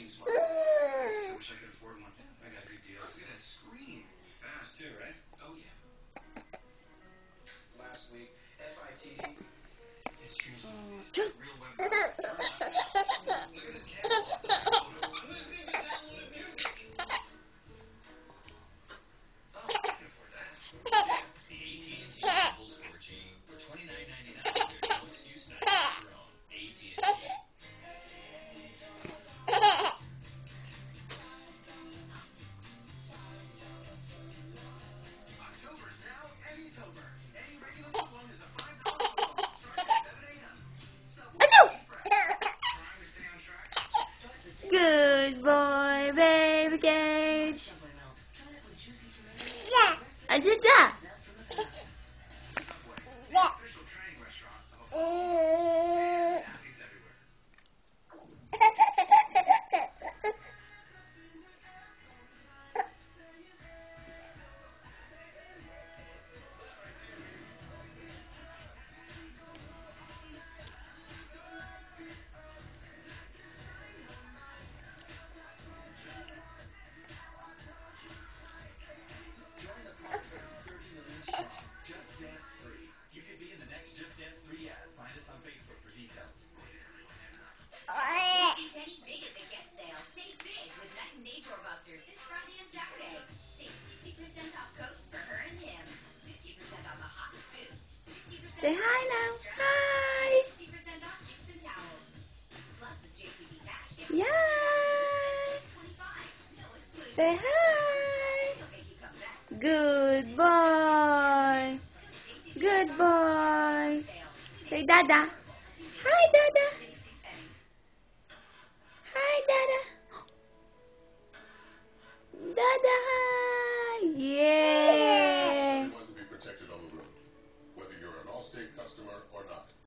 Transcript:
seems smart. I wish I could afford one. I got good deals. Look at that screen. Fast too, right? Oh yeah. Last week, FITD. It streams movies. Real web. Turn that on. Look at this catalog. I'm listening to downloaded music. Oh, I can afford that. Yeah. The AT&T Pulse 4G for $29.99. There's no excuse not to get your own. AT&T. October's now Anytober. Any regular phone is a $5 phone starting at 7 a.m. Subway. Trying to stay on track? Good boy, baby Gage. I did that. Subway, the official training restaurant of a nappies everywhere. Join the party who's 30 million strong. Just Dance 3. You could be in the next Just Dance 3 ad. Find us on Facebook for details. Penny big at the Get sale. Save big with Night and Day doorbusters this Friday and Saturday. Save 60% off coats for her and him. 50% off the hottest boots. 60% Say hi now. Hi. 60% off sheets and towels. Plus with JCB Cash, get Yay. 25. No exclusion. Say hi. It'll make you come back. Good boy. Good boy. Say Dada. Hi, Dada. Hi, Dada. Dada, hi. Yeah.